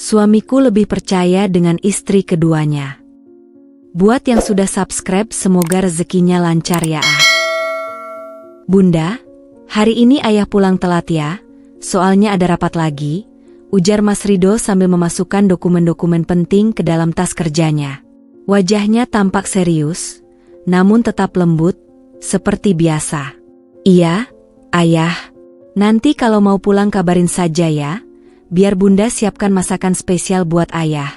Suamiku lebih percaya dengan istri keduanya. Buat yang sudah subscribe, semoga rezekinya lancar ya. Bunda, hari ini ayah pulang telat ya, soalnya ada rapat lagi, ujar Mas Ridho sambil memasukkan dokumen-dokumen penting ke dalam tas kerjanya. Wajahnya tampak serius, namun tetap lembut, seperti biasa. Iya, ayah. Nanti kalau mau pulang kabarin saja ya, biar bunda siapkan masakan spesial buat ayah,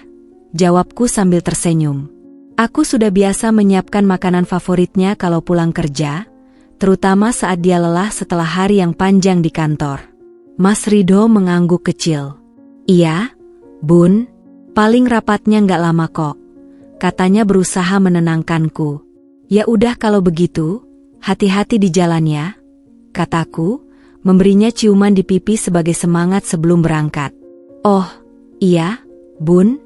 jawabku sambil tersenyum. Aku sudah biasa menyiapkan makanan favoritnya kalau pulang kerja, terutama saat dia lelah setelah hari yang panjang di kantor. Mas Ridho mengangguk kecil. Iya, Bun, paling rapatnya nggak lama kok, katanya berusaha menenangkanku. Ya udah kalau begitu, hati-hati di jalan ya, kataku, memberinya ciuman di pipi sebagai semangat sebelum berangkat. Oh, iya, Bun.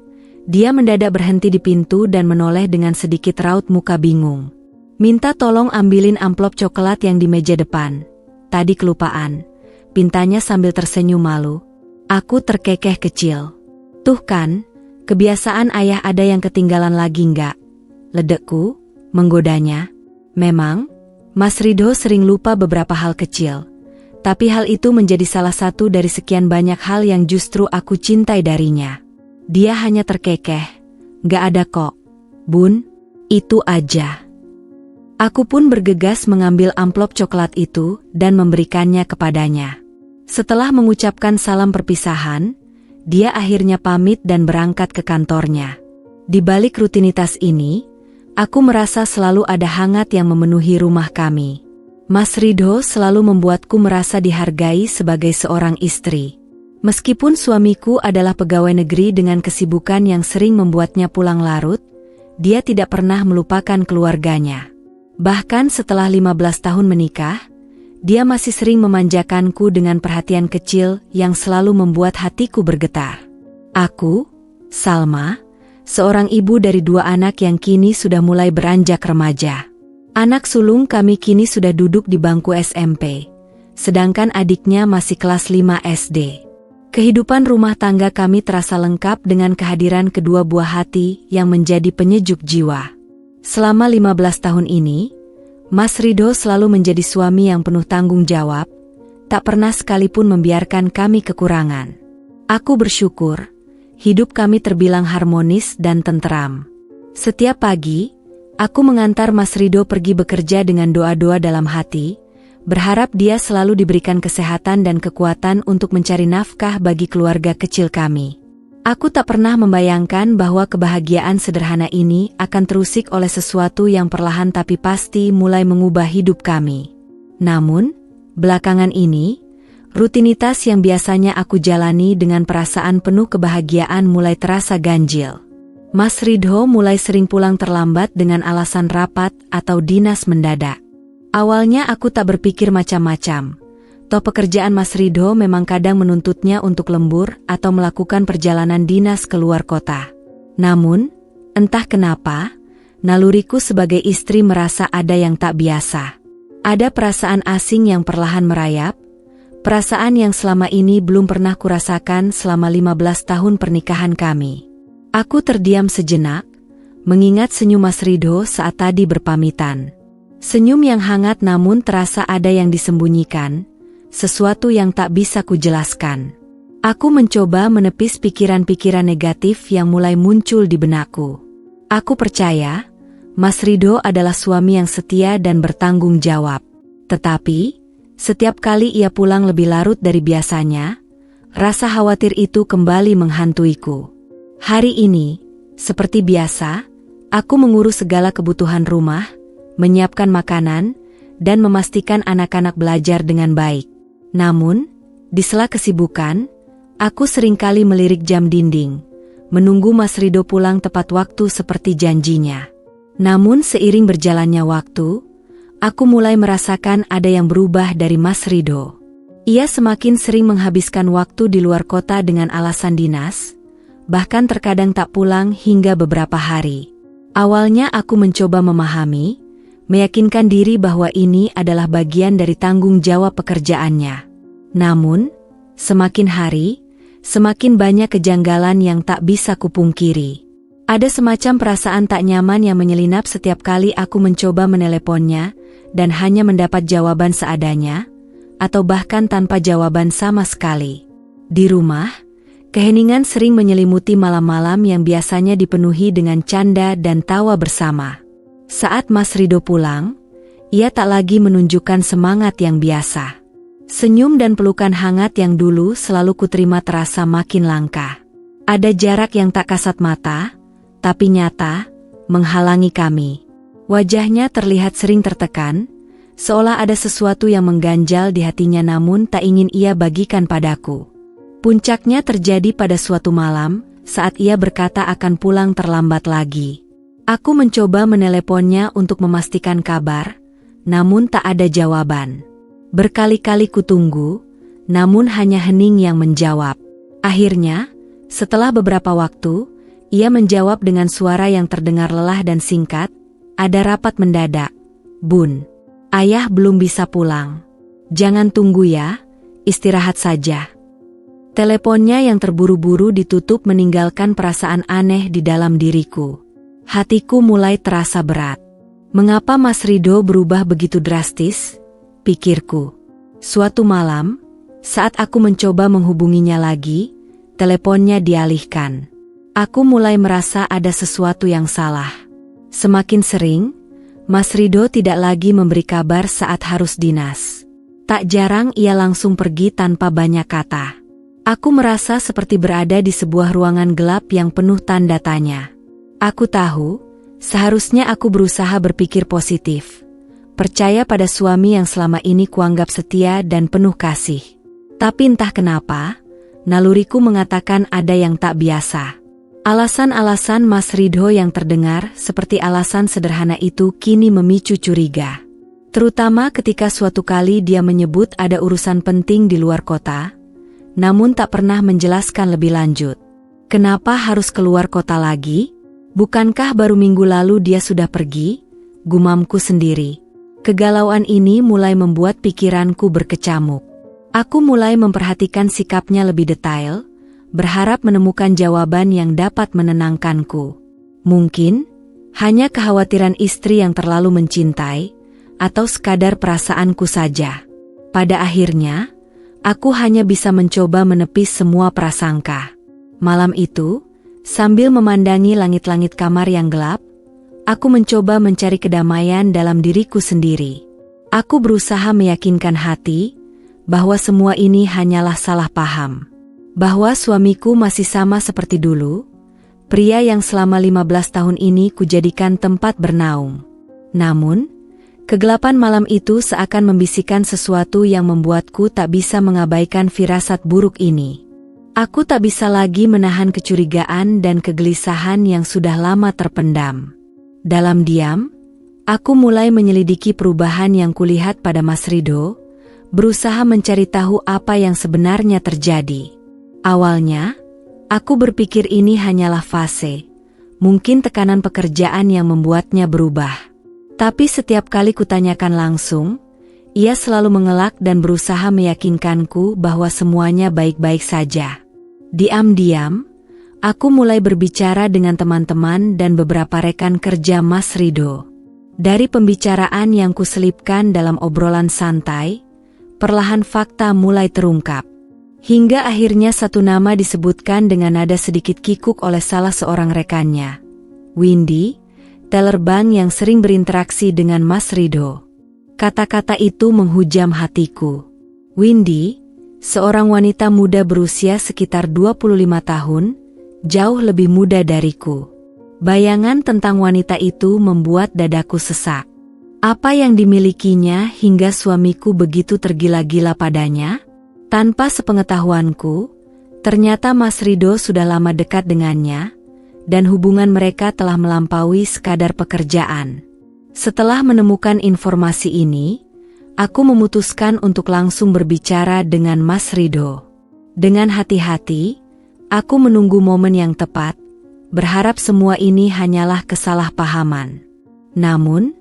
Dia mendadak berhenti di pintu dan menoleh dengan sedikit raut muka bingung. Minta tolong ambilin amplop coklat yang di meja depan. Tadi kelupaan, pintanya sambil tersenyum malu. Aku terkekeh kecil. Tuh kan, kebiasaan ayah ada yang ketinggalan lagi nggak? Ledekku, menggodanya. Memang, Mas Ridho sering lupa beberapa hal kecil. Tapi hal itu menjadi salah satu dari sekian banyak hal yang justru aku cintai darinya. Dia hanya terkekeh. Gak ada kok, Bun, itu aja. Aku pun bergegas mengambil amplop coklat itu dan memberikannya kepadanya. Setelah mengucapkan salam perpisahan, dia akhirnya pamit dan berangkat ke kantornya. Di balik rutinitas ini, aku merasa selalu ada hangat yang memenuhi rumah kami. Mas Ridho selalu membuatku merasa dihargai sebagai seorang istri. Meskipun suamiku adalah pegawai negeri dengan kesibukan yang sering membuatnya pulang larut, dia tidak pernah melupakan keluarganya. Bahkan setelah 15 tahun menikah, dia masih sering memanjakanku dengan perhatian kecil yang selalu membuat hatiku bergetar. Aku, Salma, seorang ibu dari 2 anak yang kini sudah mulai beranjak remaja. Anak sulung kami kini sudah duduk di bangku SMP, sedangkan adiknya masih kelas 5 SD. Kehidupan rumah tangga kami terasa lengkap dengan kehadiran kedua buah hati yang menjadi penyejuk jiwa. Selama 15 tahun ini, Mas Ridho selalu menjadi suami yang penuh tanggung jawab, tak pernah sekalipun membiarkan kami kekurangan. Aku bersyukur, hidup kami terbilang harmonis dan tenteram. Setiap pagi, aku mengantar Mas Ridho pergi bekerja dengan doa-doa dalam hati, berharap dia selalu diberikan kesehatan dan kekuatan untuk mencari nafkah bagi keluarga kecil kami. Aku tak pernah membayangkan bahwa kebahagiaan sederhana ini akan terusik oleh sesuatu yang perlahan tapi pasti mulai mengubah hidup kami. Namun, belakangan ini, rutinitas yang biasanya aku jalani dengan perasaan penuh kebahagiaan mulai terasa ganjil. Mas Ridho mulai sering pulang terlambat dengan alasan rapat atau dinas mendadak. Awalnya aku tak berpikir macam-macam. Toh pekerjaan Mas Ridho memang kadang menuntutnya untuk lembur atau melakukan perjalanan dinas ke luar kota. Namun, entah kenapa, naluriku sebagai istri merasa ada yang tak biasa. Ada perasaan asing yang perlahan merayap, perasaan yang selama ini belum pernah kurasakan selama 15 tahun pernikahan kami. Aku terdiam sejenak, mengingat senyum Mas Ridho saat tadi berpamitan. Senyum yang hangat namun terasa ada yang disembunyikan, sesuatu yang tak bisa kujelaskan. Aku mencoba menepis pikiran-pikiran negatif yang mulai muncul di benakku. Aku percaya, Mas Ridho adalah suami yang setia dan bertanggung jawab. Tetapi, setiap kali ia pulang lebih larut dari biasanya, rasa khawatir itu kembali menghantuiku. Hari ini, seperti biasa, aku mengurus segala kebutuhan rumah, menyiapkan makanan, dan memastikan anak-anak belajar dengan baik. Namun, di sela kesibukan, aku seringkali melirik jam dinding, menunggu Mas Ridho pulang tepat waktu seperti janjinya. Namun seiring berjalannya waktu, aku mulai merasakan ada yang berubah dari Mas Ridho. Ia semakin sering menghabiskan waktu di luar kota dengan alasan dinas, bahkan terkadang tak pulang hingga beberapa hari. Awalnya aku mencoba memahami, meyakinkan diri bahwa ini adalah bagian dari tanggung jawab pekerjaannya. Namun, semakin hari, Semakin banyak kejanggalan yang tak bisa kupungkiri. Ada semacam perasaan tak nyaman yang menyelinap setiap kali aku mencoba meneleponnya, dan hanya mendapat jawaban seadanya, atau bahkan tanpa jawaban sama sekali. Di rumah, keheningan sering menyelimuti malam-malam yang biasanya dipenuhi dengan canda dan tawa bersama. Saat Mas Ridho pulang, ia tak lagi menunjukkan semangat yang biasa. Senyum dan pelukan hangat yang dulu selalu kuterima terasa makin langka. Ada jarak yang tak kasat mata, tapi nyata, menghalangi kami. Wajahnya terlihat sering tertekan, seolah ada sesuatu yang mengganjal di hatinya namun tak ingin ia bagikan padaku. Puncaknya terjadi pada suatu malam, saat ia berkata akan pulang terlambat lagi. Aku mencoba meneleponnya untuk memastikan kabar, namun tak ada jawaban. Berkali-kali kutunggu, namun hanya hening yang menjawab. Akhirnya, setelah beberapa waktu, ia menjawab dengan suara yang terdengar lelah dan singkat, "Ada rapat mendadak, Bun. Ayah belum bisa pulang. Jangan tunggu ya, istirahat saja." Teleponnya yang terburu-buru ditutup meninggalkan perasaan aneh di dalam diriku. Hatiku mulai terasa berat. Mengapa Mas Ridho berubah begitu drastis? Pikirku. Suatu malam, saat aku mencoba menghubunginya lagi, teleponnya dialihkan. Aku mulai merasa ada sesuatu yang salah. Semakin sering, Mas Ridho tidak lagi memberi kabar saat harus dinas. Tak jarang ia langsung pergi tanpa banyak kata. Aku merasa seperti berada di sebuah ruangan gelap yang penuh tanda tanya. Aku tahu, seharusnya aku berusaha berpikir positif. Percaya pada suami yang selama ini kuanggap setia dan penuh kasih. Tapi entah kenapa, naluriku mengatakan ada yang tak biasa. Alasan-alasan Mas Ridho yang terdengar seperti alasan sederhana itu kini memicu curiga. Terutama ketika suatu kali dia menyebut ada urusan penting di luar kota, namun tak pernah menjelaskan lebih lanjut. Kenapa harus keluar kota lagi? Bukankah baru minggu lalu dia sudah pergi? Gumamku sendiri. Kegalauan ini mulai membuat pikiranku berkecamuk. Aku mulai memperhatikan sikapnya lebih detail, berharap menemukan jawaban yang dapat menenangkanku. Mungkin, hanya kekhawatiran istri yang terlalu mencintai, atau sekadar perasaanku saja. Pada akhirnya, aku hanya bisa mencoba menepis semua prasangka. Malam itu, sambil memandangi langit-langit kamar yang gelap, aku mencoba mencari kedamaian dalam diriku sendiri. Aku berusaha meyakinkan hati bahwa semua ini hanyalah salah paham. Bahwa suamiku masih sama seperti dulu, pria yang selama 15 tahun ini kujadikan tempat bernaung. Namun, kegelapan malam itu seakan membisikkan sesuatu yang membuatku tak bisa mengabaikan firasat buruk ini. Aku tak bisa lagi menahan kecurigaan dan kegelisahan yang sudah lama terpendam. Dalam diam, aku mulai menyelidiki perubahan yang kulihat pada Mas Ridho, berusaha mencari tahu apa yang sebenarnya terjadi. Awalnya, aku berpikir ini hanyalah fase, mungkin tekanan pekerjaan yang membuatnya berubah. Tapi setiap kali kutanyakan langsung, ia selalu mengelak dan berusaha meyakinkanku bahwa semuanya baik-baik saja. Diam-diam, aku mulai berbicara dengan teman-teman dan beberapa rekan kerja Mas Ridho. Dari pembicaraan yang kuselipkan dalam obrolan santai, perlahan fakta mulai terungkap. Hingga akhirnya satu nama disebutkan dengan nada sedikit kikuk oleh salah seorang rekannya. Windy, teller bank yang sering berinteraksi dengan Mas Ridho. Kata-kata itu menghujam hatiku. Windy, seorang wanita muda berusia sekitar 25 tahun, jauh lebih muda dariku. Bayangan tentang wanita itu membuat dadaku sesak. Apa yang dimilikinya hingga suamiku begitu tergila-gila padanya? Tanpa sepengetahuanku, ternyata Mas Ridho sudah lama dekat dengannya, dan hubungan mereka telah melampaui sekadar pekerjaan. Setelah menemukan informasi ini, aku memutuskan untuk langsung berbicara dengan Mas Ridho. Dengan hati-hati, aku menunggu momen yang tepat, berharap semua ini hanyalah kesalahpahaman. Namun,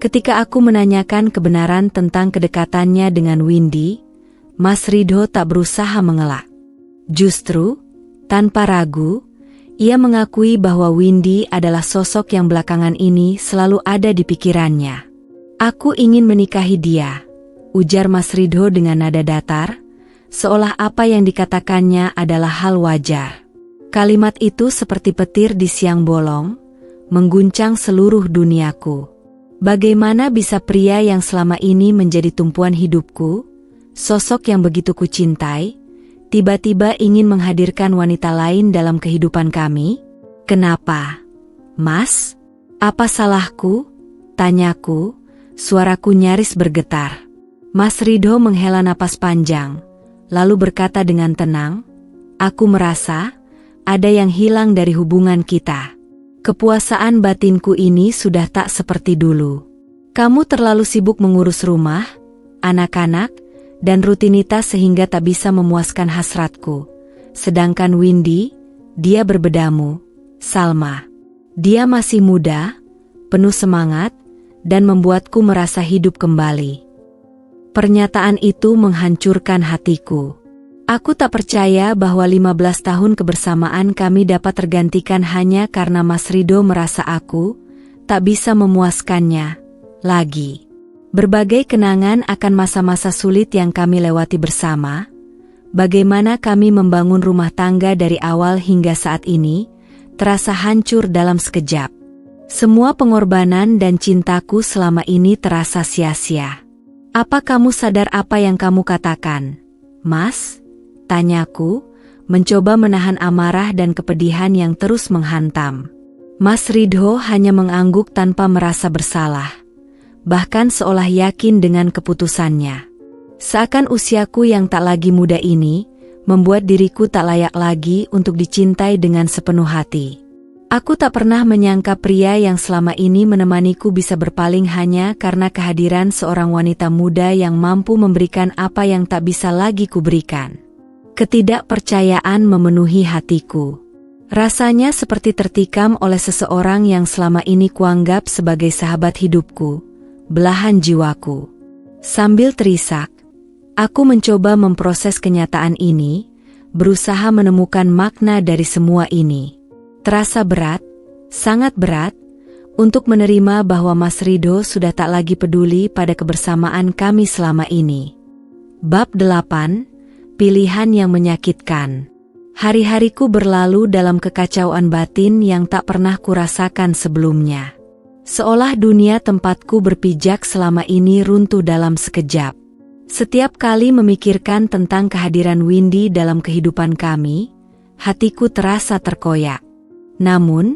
ketika aku menanyakan kebenaran tentang kedekatannya dengan Windy, Mas Ridho tak berusaha mengelak. Justru, tanpa ragu, ia mengakui bahwa Windy adalah sosok yang belakangan ini selalu ada di pikirannya. Aku ingin menikahi dia, ujar Mas Ridho dengan nada datar, seolah apa yang dikatakannya adalah hal wajar. Kalimat itu seperti petir di siang bolong, mengguncang seluruh duniaku. Bagaimana bisa pria yang selama ini menjadi tumpuan hidupku, sosok yang begitu kucintai, tiba-tiba ingin menghadirkan wanita lain dalam kehidupan kami? Kenapa? Mas? Apa salahku? Tanyaku, suaraku nyaris bergetar. Mas Ridho menghela napas panjang, lalu berkata dengan tenang, "Aku merasa ada yang hilang dari hubungan kita. Kepuasaan batinku ini sudah tak seperti dulu. Kamu terlalu sibuk mengurus rumah, anak-anak, dan rutinitas sehingga tak bisa memuaskan hasratku. Sedangkan Windy, dia berbedamu, Salma. Dia masih muda, penuh semangat, dan membuatku merasa hidup kembali." Pernyataan itu menghancurkan hatiku. Aku tak percaya bahwa 15 tahun kebersamaan kami dapat tergantikan hanya karena Mas Ridho merasa aku tak bisa memuaskannya lagi. Berbagai kenangan akan masa-masa sulit yang kami lewati bersama, bagaimana kami membangun rumah tangga dari awal hingga saat ini, terasa hancur dalam sekejap. Semua pengorbanan dan cintaku selama ini terasa sia-sia. Apa kamu sadar apa yang kamu katakan, Mas? Tanyaku, mencoba menahan amarah dan kepedihan yang terus menghantam. Mas Ridho hanya mengangguk tanpa merasa bersalah, bahkan seolah yakin dengan keputusannya. Seakan usiaku yang tak lagi muda ini, membuat diriku tak layak lagi untuk dicintai dengan sepenuh hati. Aku tak pernah menyangka pria yang selama ini menemaniku bisa berpaling hanya karena kehadiran seorang wanita muda yang mampu memberikan apa yang tak bisa lagi kuberikan. Ketidakpercayaan memenuhi hatiku. Rasanya seperti tertikam oleh seseorang yang selama ini kuanggap sebagai sahabat hidupku, belahan jiwaku. Sambil terisak, aku mencoba memproses kenyataan ini, berusaha menemukan makna dari semua ini. Terasa berat, sangat berat, untuk menerima bahwa Mas Ridho sudah tak lagi peduli pada kebersamaan kami selama ini. Bab 8. Pilihan yang menyakitkan. Hari-hariku berlalu dalam kekacauan batin yang tak pernah kurasakan sebelumnya. Seolah dunia tempatku berpijak selama ini runtuh dalam sekejap. Setiap kali memikirkan tentang kehadiran Windy dalam kehidupan kami, hatiku terasa terkoyak. Namun,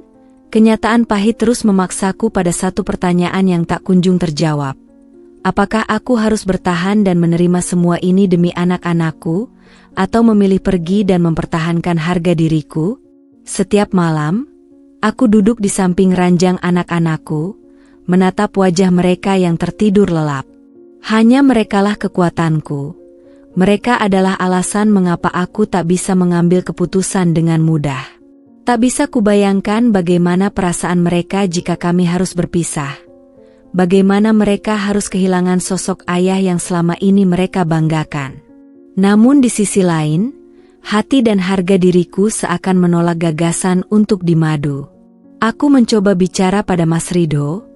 kenyataan pahit terus memaksaku pada satu pertanyaan yang tak kunjung terjawab. Apakah aku harus bertahan dan menerima semua ini demi anak-anakku, atau memilih pergi dan mempertahankan harga diriku? Setiap malam, aku duduk di samping ranjang anak-anakku, menatap wajah mereka yang tertidur lelap. Hanya merekalah kekuatanku. Mereka adalah alasan mengapa aku tak bisa mengambil keputusan dengan mudah. Tak bisa kubayangkan bagaimana perasaan mereka jika kami harus berpisah. Bagaimana mereka harus kehilangan sosok ayah yang selama ini mereka banggakan. Namun di sisi lain, hati dan harga diriku seakan menolak gagasan untuk dimadu. Aku mencoba bicara pada Mas Ridho,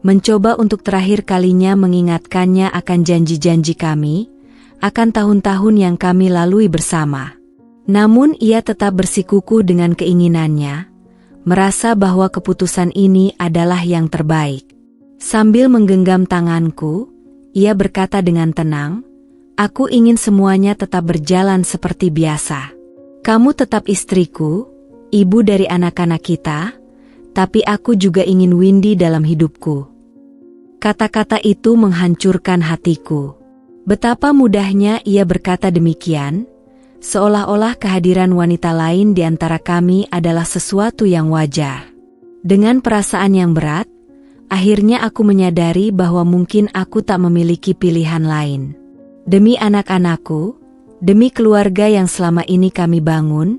mencoba untuk terakhir kalinya mengingatkannya akan janji-janji kami, akan tahun-tahun yang kami lalui bersama. Namun ia tetap bersikukuh dengan keinginannya, merasa bahwa keputusan ini adalah yang terbaik. Sambil menggenggam tanganku, ia berkata dengan tenang, "Aku ingin semuanya tetap berjalan seperti biasa. Kamu tetap istriku, ibu dari anak-anak kita, tapi aku juga ingin Windy dalam hidupku." Kata-kata itu menghancurkan hatiku. Betapa mudahnya ia berkata demikian, seolah-olah kehadiran wanita lain di antara kami adalah sesuatu yang wajar. Dengan perasaan yang berat, akhirnya aku menyadari bahwa mungkin aku tak memiliki pilihan lain. Demi anak-anakku, demi keluarga yang selama ini kami bangun,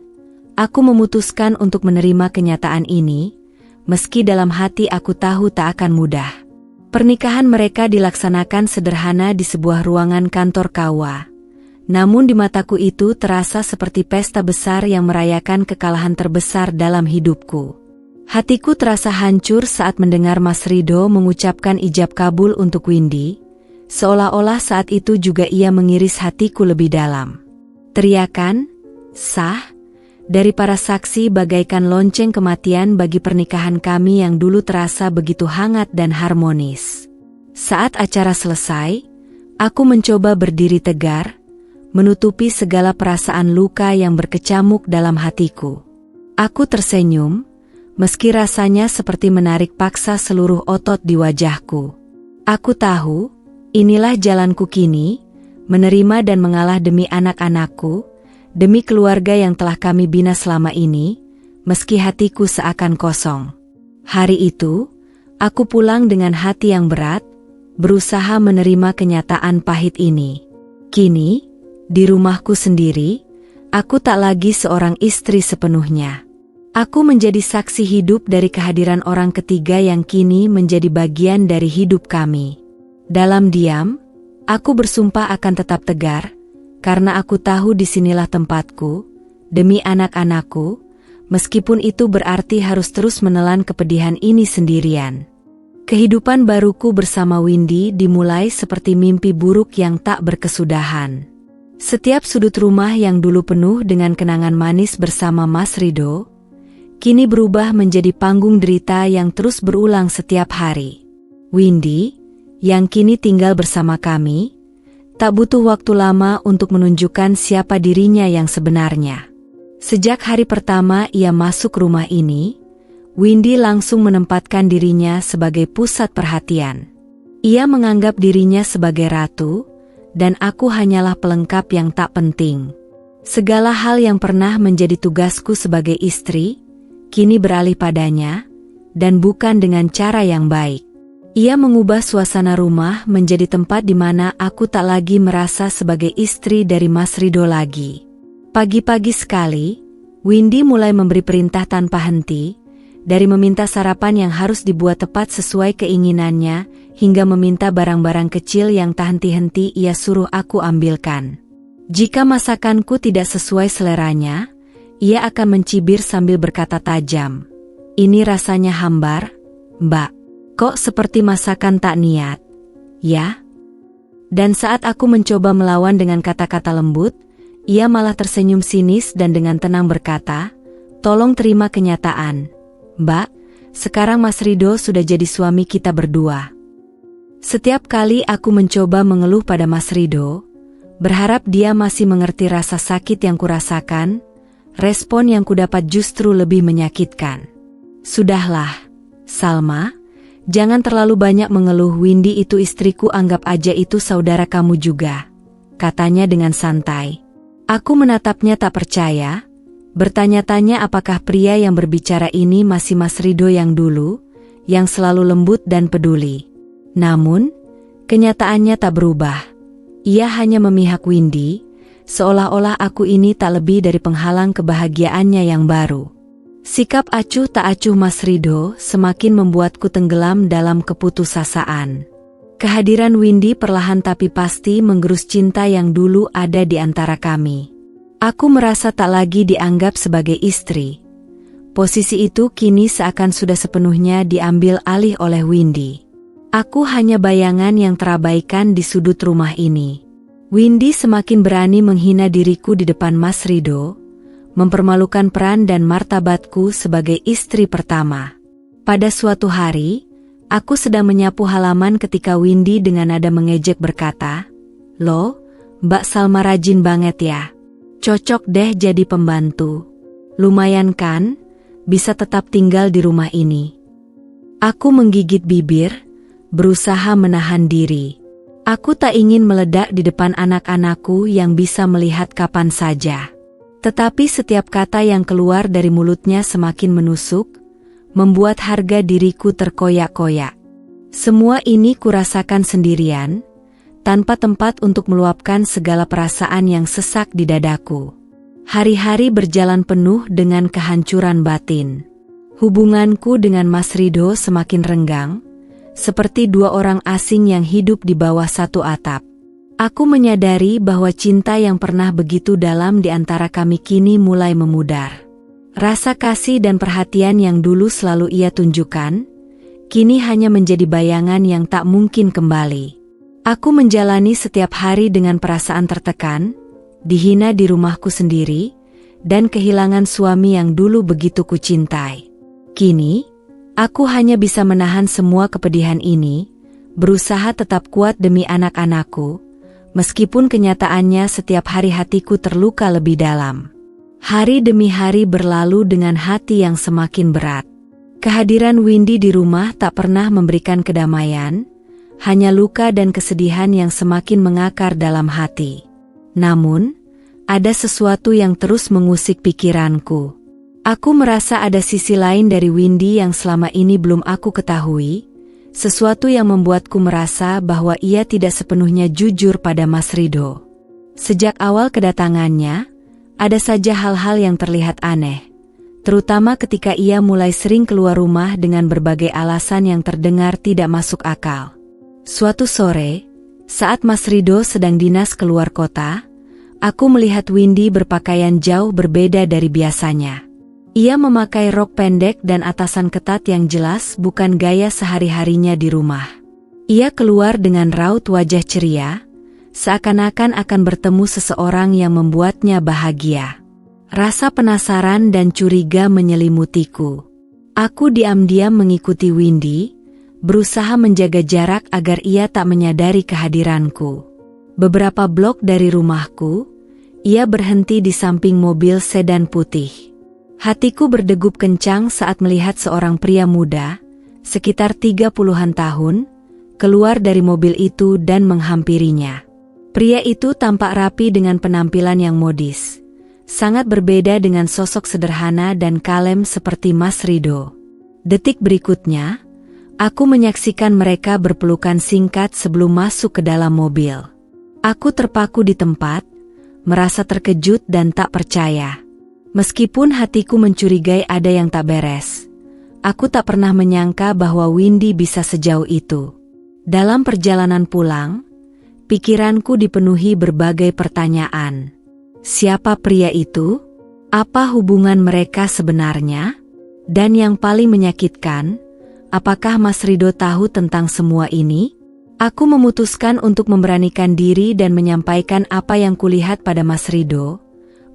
aku memutuskan untuk menerima kenyataan ini, meski dalam hati aku tahu tak akan mudah. Pernikahan mereka dilaksanakan sederhana di sebuah ruangan kantor KUA, Namun di mataku itu terasa seperti pesta besar yang merayakan kekalahan terbesar dalam hidupku. Hatiku terasa hancur saat mendengar Mas Ridho mengucapkan ijab kabul untuk Windy, seolah-olah saat itu juga ia mengiris hatiku lebih dalam. Teriakan, sah, dari para saksi bagaikan lonceng kematian bagi pernikahan kami yang dulu terasa begitu hangat dan harmonis. Saat acara selesai, aku mencoba berdiri tegar, menutupi segala perasaan luka yang berkecamuk dalam hatiku. Aku tersenyum, meski rasanya seperti menarik paksa seluruh otot di wajahku. Aku tahu, inilah jalanku kini, menerima dan mengalah demi anak-anakku, demi keluarga yang telah kami bina selama ini, meski hatiku seakan kosong. Hari itu, aku pulang dengan hati yang berat, berusaha menerima kenyataan pahit ini. Kini, di rumahku sendiri, aku tak lagi seorang istri sepenuhnya. Aku menjadi saksi hidup dari kehadiran orang ketiga yang kini menjadi bagian dari hidup kami. Dalam diam, aku bersumpah akan tetap tegar, karena aku tahu disinilah tempatku, demi anak-anakku, meskipun itu berarti harus terus menelan kepedihan ini sendirian. Kehidupan baruku bersama Windy dimulai seperti mimpi buruk yang tak berkesudahan. Setiap sudut rumah yang dulu penuh dengan kenangan manis bersama Mas Ridho, kini berubah menjadi panggung derita yang terus berulang setiap hari. Windy, yang kini tinggal bersama kami, tak butuh waktu lama untuk menunjukkan siapa dirinya yang sebenarnya. Sejak hari pertama ia masuk rumah ini, Windy langsung menempatkan dirinya sebagai pusat perhatian. Ia menganggap dirinya sebagai ratu, dan aku hanyalah pelengkap yang tak penting. Segala hal yang pernah menjadi tugasku sebagai istri, kini beralih padanya, dan bukan dengan cara yang baik. Ia mengubah suasana rumah menjadi tempat di mana aku tak lagi merasa sebagai istri dari Mas Ridho lagi. Pagi-pagi sekali, Windy mulai memberi perintah tanpa henti, dari meminta sarapan yang harus dibuat tepat sesuai keinginannya, hingga meminta barang-barang kecil yang tak henti-henti ia suruh aku ambilkan. Jika masakanku tidak sesuai seleranya, ia akan mencibir sambil berkata tajam, "Ini rasanya hambar, Mbak. Kok seperti masakan tak niat, ya?" Dan saat aku mencoba melawan dengan kata-kata lembut, ia malah tersenyum sinis dan dengan tenang berkata, "Tolong terima kenyataan, Mbak, sekarang Mas Ridho sudah jadi suami kita berdua." Setiap kali aku mencoba mengeluh pada Mas Ridho, berharap dia masih mengerti rasa sakit yang kurasakan, respon yang kudapat justru lebih menyakitkan. "Sudahlah, Salma, jangan terlalu banyak mengeluh. Windy itu istriku, anggap aja itu saudara kamu juga," katanya dengan santai. Aku menatapnya tak percaya, bertanya-tanya apakah pria yang berbicara ini masih Mas Ridho yang dulu, yang selalu lembut dan peduli. Namun, kenyataannya tak berubah. Ia hanya memihak Windy, seolah-olah aku ini tak lebih dari penghalang kebahagiaannya yang baru. Sikap acuh tak acuh Mas Ridho semakin membuatku tenggelam dalam keputusasaan. Kehadiran Windy perlahan tapi pasti menggerus cinta yang dulu ada di antara kami. Aku merasa tak lagi dianggap sebagai istri. Posisi itu kini seakan sudah sepenuhnya diambil alih oleh Windy. Aku hanya bayangan yang terabaikan di sudut rumah ini. Windy semakin berani menghina diriku di depan Mas Ridho, mempermalukan peran dan martabatku sebagai istri pertama. Pada suatu hari, aku sedang menyapu halaman ketika Windy dengan nada mengejek berkata, "Loh, Mbak Salma rajin banget ya. Cocok deh jadi pembantu. Lumayan kan, bisa tetap tinggal di rumah ini." Aku menggigit bibir, berusaha menahan diri. Aku tak ingin meledak di depan anak-anakku yang bisa melihat kapan saja. Tetapi setiap kata yang keluar dari mulutnya semakin menusuk, membuat harga diriku terkoyak-koyak. Semua ini kurasakan sendirian, tanpa tempat untuk meluapkan segala perasaan yang sesak di dadaku. Hari-hari berjalan penuh dengan kehancuran batin. Hubunganku dengan Mas Ridho semakin renggang, seperti dua orang asing yang hidup di bawah satu atap. Aku menyadari bahwa cinta yang pernah begitu dalam di antara kami kini mulai memudar. Rasa kasih dan perhatian yang dulu selalu ia tunjukkan, kini hanya menjadi bayangan yang tak mungkin kembali. Aku menjalani setiap hari dengan perasaan tertekan, dihina di rumahku sendiri, dan kehilangan suami yang dulu begitu kucintai. Kini, aku hanya bisa menahan semua kepedihan ini, berusaha tetap kuat demi anak-anakku, meskipun kenyataannya setiap hari hatiku terluka lebih dalam. Hari demi hari berlalu dengan hati yang semakin berat. Kehadiran Windy di rumah tak pernah memberikan kedamaian, hanya luka dan kesedihan yang semakin mengakar dalam hati. Namun, ada sesuatu yang terus mengusik pikiranku. Aku merasa ada sisi lain dari Windy yang selama ini belum aku ketahui, sesuatu yang membuatku merasa bahwa ia tidak sepenuhnya jujur pada Mas Ridho. Sejak awal kedatangannya, ada saja hal-hal yang terlihat aneh, terutama ketika ia mulai sering keluar rumah dengan berbagai alasan yang terdengar tidak masuk akal. Suatu sore, saat Mas Ridho sedang dinas keluar kota, aku melihat Windy berpakaian jauh berbeda dari biasanya. Ia memakai rok pendek dan atasan ketat yang jelas bukan gaya sehari-harinya di rumah. Ia keluar dengan raut wajah ceria, seakan-akan akan bertemu seseorang yang membuatnya bahagia. Rasa penasaran dan curiga menyelimutiku. Aku diam-diam mengikuti Windy, berusaha menjaga jarak agar ia tak menyadari kehadiranku. Beberapa blok dari rumahku, ia berhenti di samping mobil sedan putih. Hatiku berdegup kencang saat melihat seorang pria muda, sekitar 30-an tahun, keluar dari mobil itu dan menghampirinya. Pria itu tampak rapi dengan penampilan yang modis, sangat berbeda dengan sosok sederhana dan kalem seperti Mas Ridho. Detik berikutnya, aku menyaksikan mereka berpelukan singkat sebelum masuk ke dalam mobil. Aku terpaku di tempat, merasa terkejut dan tak percaya. Meskipun hatiku mencurigai ada yang tak beres, aku tak pernah menyangka bahwa Windy bisa sejauh itu. Dalam perjalanan pulang, pikiranku dipenuhi berbagai pertanyaan. Siapa pria itu? Apa hubungan mereka sebenarnya? Dan yang paling menyakitkan, apakah Mas Ridho tahu tentang semua ini? Aku memutuskan untuk memberanikan diri dan menyampaikan apa yang kulihat pada Mas Ridho,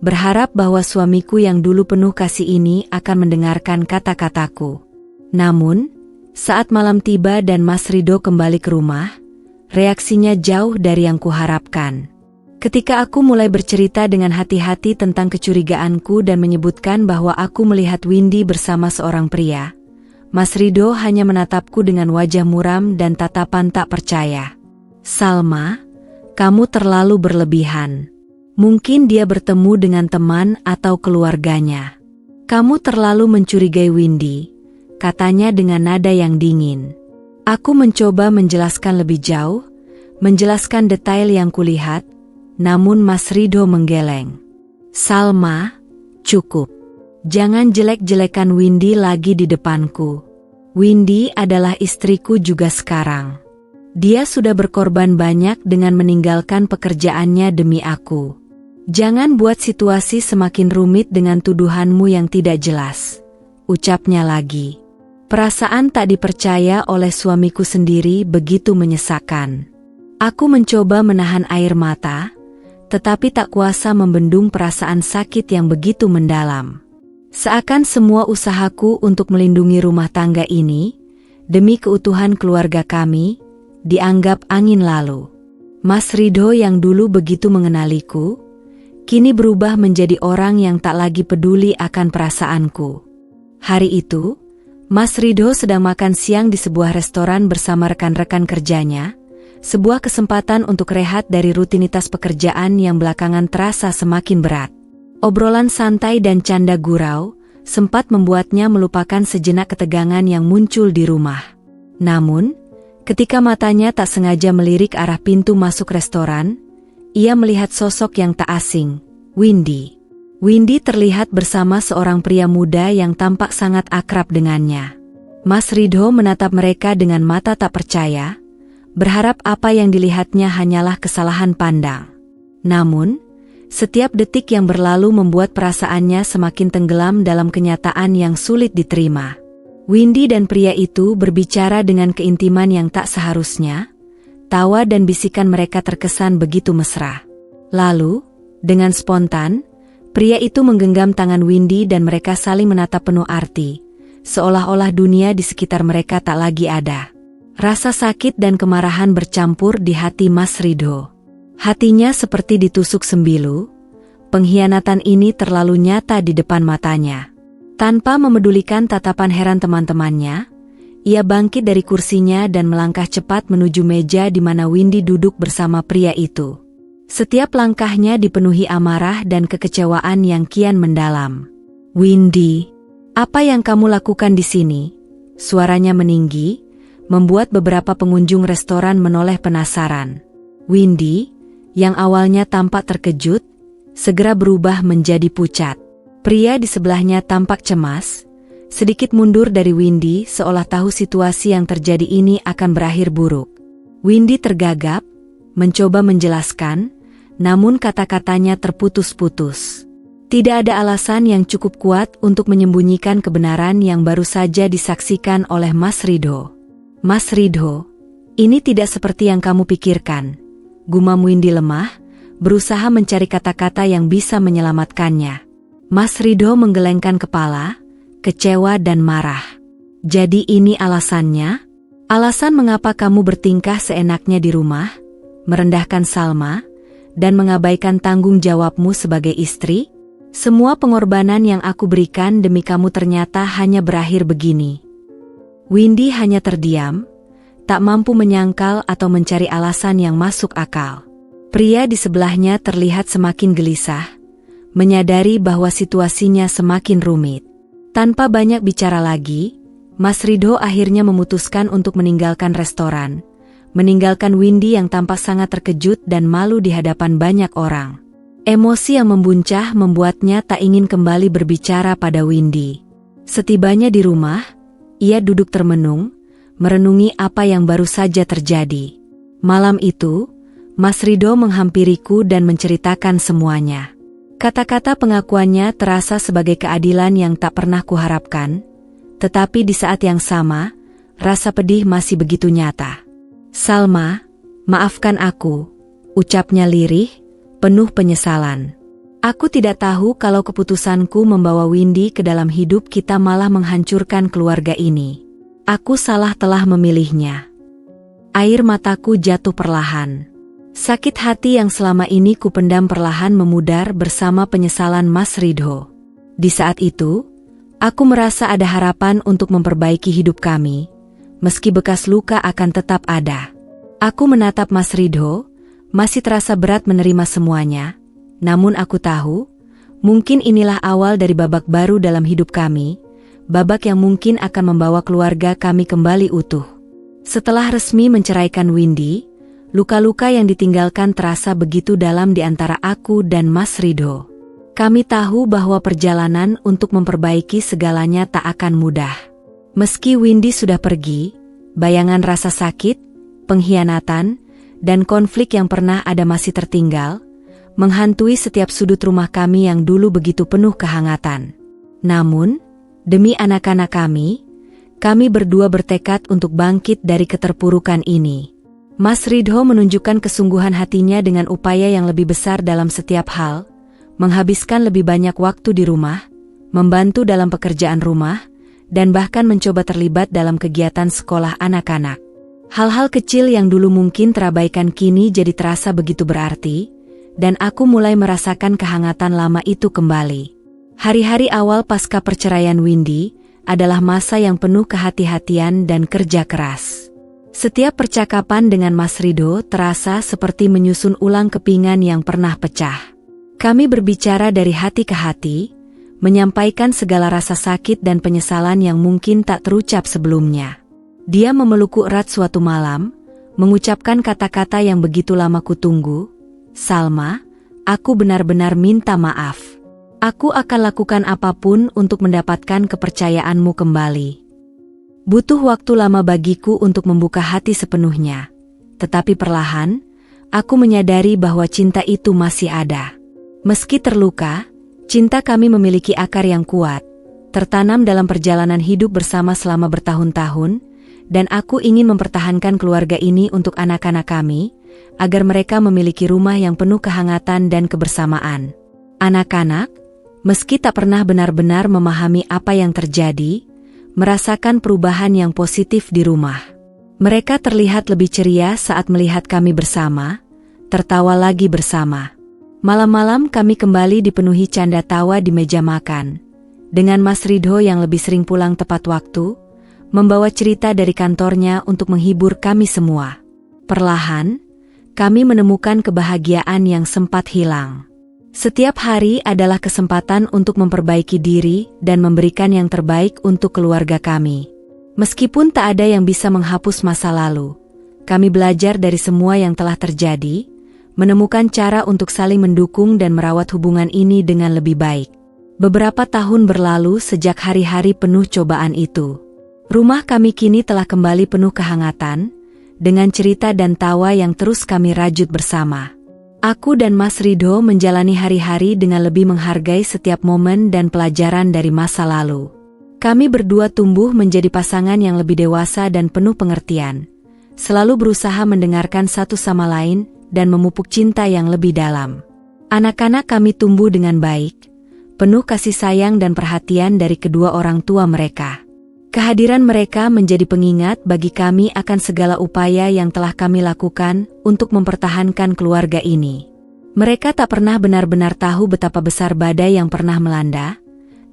berharap bahwa suamiku yang dulu penuh kasih ini akan mendengarkan kata-kataku. Namun, saat malam tiba dan Mas Ridho kembali ke rumah, reaksinya jauh dari yang kuharapkan. Ketika aku mulai bercerita dengan hati-hati tentang kecurigaanku dan menyebutkan bahwa aku melihat Windy bersama seorang pria, Mas Ridho hanya menatapku dengan wajah muram dan tatapan tak percaya. "Salma, kamu terlalu berlebihan. Mungkin dia bertemu dengan teman atau keluarganya. Kamu terlalu mencurigai Windy," katanya dengan nada yang dingin. Aku mencoba menjelaskan lebih jauh, menjelaskan detail yang kulihat, namun Mas Ridho menggeleng. "Salma, cukup. Jangan jelek-jelekan Windy lagi di depanku. Windy adalah istriku juga sekarang. Dia sudah berkorban banyak dengan meninggalkan pekerjaannya demi aku. Jangan buat situasi semakin rumit dengan tuduhanmu yang tidak jelas," ucapnya lagi. Perasaan tak dipercaya oleh suamiku sendiri begitu menyesakan. Aku mencoba menahan air mata, tetapi tak kuasa membendung perasaan sakit yang begitu mendalam. Seakan semua usahaku untuk melindungi rumah tangga ini, demi keutuhan keluarga kami, dianggap angin lalu. Mas Ridho yang dulu begitu mengenaliku, kini berubah menjadi orang yang tak lagi peduli akan perasaanku. Hari itu, Mas Ridho sedang makan siang di sebuah restoran bersama rekan-rekan kerjanya, sebuah kesempatan untuk rehat dari rutinitas pekerjaan yang belakangan terasa semakin berat. Obrolan santai dan canda gurau sempat membuatnya melupakan sejenak ketegangan yang muncul di rumah. Namun, ketika matanya tak sengaja melirik arah pintu masuk restoran, ia melihat sosok yang tak asing, Windy. Windy terlihat bersama seorang pria muda yang tampak sangat akrab dengannya. Mas Ridho menatap mereka dengan mata tak percaya, berharap apa yang dilihatnya hanyalah kesalahan pandang. Namun, setiap detik yang berlalu membuat perasaannya semakin tenggelam dalam kenyataan yang sulit diterima. Windy dan pria itu berbicara dengan keintiman yang tak seharusnya. Tawa dan bisikan mereka terkesan begitu mesra. Lalu, dengan spontan, pria itu menggenggam tangan Windy dan mereka saling menatap penuh arti, seolah-olah dunia di sekitar mereka tak lagi ada. Rasa sakit dan kemarahan bercampur di hati Mas Ridho. Hatinya seperti ditusuk sembilu. Pengkhianatan ini terlalu nyata di depan matanya. Tanpa memedulikan tatapan heran teman-temannya, ia bangkit dari kursinya dan melangkah cepat menuju meja di mana Windy duduk bersama pria itu. Setiap langkahnya dipenuhi amarah dan kekecewaan yang kian mendalam. "Windy, apa yang kamu lakukan di sini?" Suaranya meninggi, membuat beberapa pengunjung restoran menoleh penasaran. Windy, yang awalnya tampak terkejut, segera berubah menjadi pucat. Pria di sebelahnya tampak cemas, sedikit mundur dari Windy seolah tahu situasi yang terjadi ini akan berakhir buruk. Windy tergagap, mencoba menjelaskan, namun kata-katanya terputus-putus. Tidak ada alasan yang cukup kuat untuk menyembunyikan kebenaran yang baru saja disaksikan oleh Mas Ridho. "Mas Ridho, ini tidak seperti yang kamu pikirkan," gumam Windy lemah, berusaha mencari kata-kata yang bisa menyelamatkannya. Mas Ridho menggelengkan kepala, kecewa dan marah. "Jadi ini alasannya? Alasan mengapa kamu bertingkah seenaknya di rumah, merendahkan Salma, dan mengabaikan tanggung jawabmu sebagai istri? Semua pengorbanan yang aku berikan demi kamu ternyata hanya berakhir begini." Windy hanya terdiam, tak mampu menyangkal atau mencari alasan yang masuk akal. Pria di sebelahnya terlihat semakin gelisah, menyadari bahwa situasinya semakin rumit. Tanpa banyak bicara lagi, Mas Ridho akhirnya memutuskan untuk meninggalkan restoran, meninggalkan Windy yang tampak sangat terkejut dan malu di hadapan banyak orang. Emosi yang membuncah membuatnya tak ingin kembali berbicara pada Windy. Setibanya di rumah, ia duduk termenung, merenungi apa yang baru saja terjadi. Malam itu, Mas Ridho menghampiriku dan menceritakan semuanya. Kata-kata pengakuannya terasa sebagai keadilan yang tak pernah kuharapkan, tetapi di saat yang sama, rasa pedih masih begitu nyata. "Salma, maafkan aku," ucapnya lirih, penuh penyesalan. "Aku tidak tahu kalau keputusanku membawa Windy ke dalam hidup kita malah menghancurkan keluarga ini. Aku salah telah memilihnya." Air mataku jatuh perlahan. Sakit hati yang selama ini kupendam perlahan memudar bersama penyesalan Mas Ridho. Di saat itu, aku merasa ada harapan untuk memperbaiki hidup kami, meski bekas luka akan tetap ada. Aku menatap Mas Ridho, masih terasa berat menerima semuanya, namun aku tahu, mungkin inilah awal dari babak baru dalam hidup kami, babak yang mungkin akan membawa keluarga kami kembali utuh. Setelah resmi menceraikan Windy, luka-luka yang ditinggalkan terasa begitu dalam di antara aku dan Mas Ridho. Kami tahu bahwa perjalanan untuk memperbaiki segalanya tak akan mudah. Meski Windy sudah pergi, bayangan rasa sakit, pengkhianatan, dan konflik yang pernah ada masih tertinggal, menghantui setiap sudut rumah kami yang dulu begitu penuh kehangatan. Namun, demi anak-anak kami berdua bertekad untuk bangkit dari keterpurukan ini. Mas Ridho menunjukkan kesungguhan hatinya dengan upaya yang lebih besar dalam setiap hal, menghabiskan lebih banyak waktu di rumah, membantu dalam pekerjaan rumah, dan bahkan mencoba terlibat dalam kegiatan sekolah anak-anak. Hal-hal kecil yang dulu mungkin terabaikan kini jadi terasa begitu berarti, dan aku mulai merasakan kehangatan lama itu kembali. Hari-hari awal pasca perceraian Windy adalah masa yang penuh kehati-hatian dan kerja keras. Setiap percakapan dengan Mas Ridho terasa seperti menyusun ulang kepingan yang pernah pecah. Kami berbicara dari hati ke hati, menyampaikan segala rasa sakit dan penyesalan yang mungkin tak terucap sebelumnya. Dia memelukku erat suatu malam, mengucapkan kata-kata yang begitu lama kutunggu, "Salma, aku benar-benar minta maaf. Aku akan lakukan apapun untuk mendapatkan kepercayaanmu kembali." Butuh waktu lama bagiku untuk membuka hati sepenuhnya. tetapi perlahan, aku menyadari bahwa cinta itu masih ada. Meski terluka, cinta kami memiliki akar yang kuat, tertanam dalam perjalanan hidup bersama selama bertahun-tahun, dan aku ingin mempertahankan keluarga ini untuk anak-anak kami, agar mereka memiliki rumah yang penuh kehangatan dan kebersamaan. Anak-anak, meski tak pernah benar-benar memahami apa yang terjadi, merasakan perubahan yang positif di rumah. Mereka terlihat lebih ceria saat melihat kami bersama, tertawa lagi bersama. Malam-malam kami kembali dipenuhi canda tawa di meja makan, dengan Mas Ridho yang lebih sering pulang tepat waktu, membawa cerita dari kantornya untuk menghibur kami semua. Perlahan, kami menemukan kebahagiaan yang sempat hilang. Setiap hari adalah kesempatan untuk memperbaiki diri dan memberikan yang terbaik untuk keluarga kami. Meskipun tak ada yang bisa menghapus masa lalu, kami belajar dari semua yang telah terjadi, menemukan cara untuk saling mendukung dan merawat hubungan ini dengan lebih baik. Beberapa tahun berlalu sejak hari-hari penuh cobaan itu. Rumah kami kini telah kembali penuh kehangatan, dengan cerita dan tawa yang terus kami rajut bersama. Aku dan Mas Ridho menjalani hari-hari dengan lebih menghargai setiap momen dan pelajaran dari masa lalu. Kami berdua tumbuh menjadi pasangan yang lebih dewasa dan penuh pengertian, selalu berusaha mendengarkan satu sama lain dan memupuk cinta yang lebih dalam. Anak-anak kami tumbuh dengan baik, penuh kasih sayang dan perhatian dari kedua orang tua mereka. Kehadiran mereka menjadi pengingat bagi kami akan segala upaya yang telah kami lakukan untuk mempertahankan keluarga ini. Mereka tak pernah benar-benar tahu betapa besar badai yang pernah melanda,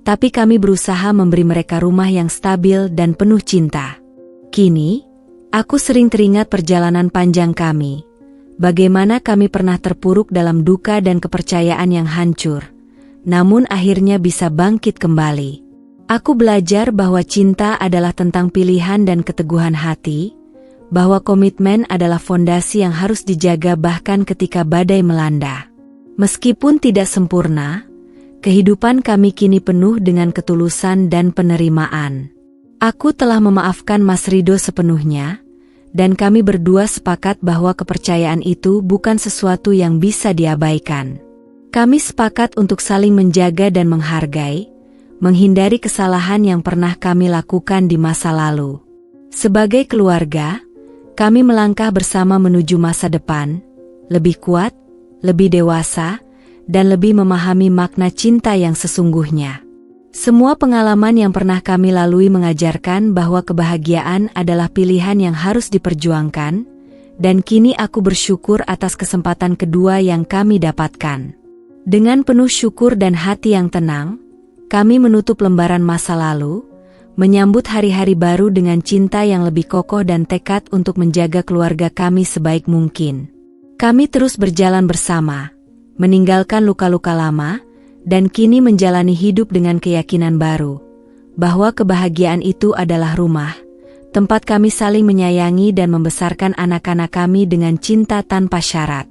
tapi kami berusaha memberi mereka rumah yang stabil dan penuh cinta. Kini, aku sering teringat perjalanan panjang kami. Bagaimana kami pernah terpuruk dalam duka dan kepercayaan yang hancur, namun akhirnya bisa bangkit kembali. Aku belajar bahwa cinta adalah tentang pilihan dan keteguhan hati, bahwa komitmen adalah fondasi yang harus dijaga bahkan ketika badai melanda. Meskipun tidak sempurna, kehidupan kami kini penuh dengan ketulusan dan penerimaan. Aku telah memaafkan Mas Ridho sepenuhnya, dan kami berdua sepakat bahwa kepercayaan itu bukan sesuatu yang bisa diabaikan. Kami sepakat untuk saling menjaga dan menghargai, menghindari kesalahan yang pernah kami lakukan di masa lalu. Sebagai keluarga, kami melangkah bersama menuju masa depan, lebih kuat, lebih dewasa, dan lebih memahami makna cinta yang sesungguhnya. Semua pengalaman yang pernah kami lalui mengajarkan bahwa kebahagiaan adalah pilihan yang harus diperjuangkan, dan kini aku bersyukur atas kesempatan kedua yang kami dapatkan. Dengan penuh syukur dan hati yang tenang, kami menutup lembaran masa lalu, menyambut hari-hari baru dengan cinta yang lebih kokoh dan tekad untuk menjaga keluarga kami sebaik mungkin. Kami terus berjalan bersama, meninggalkan luka-luka lama, dan kini menjalani hidup dengan keyakinan baru, bahwa kebahagiaan itu adalah rumah, tempat kami saling menyayangi dan membesarkan anak-anak kami dengan cinta tanpa syarat.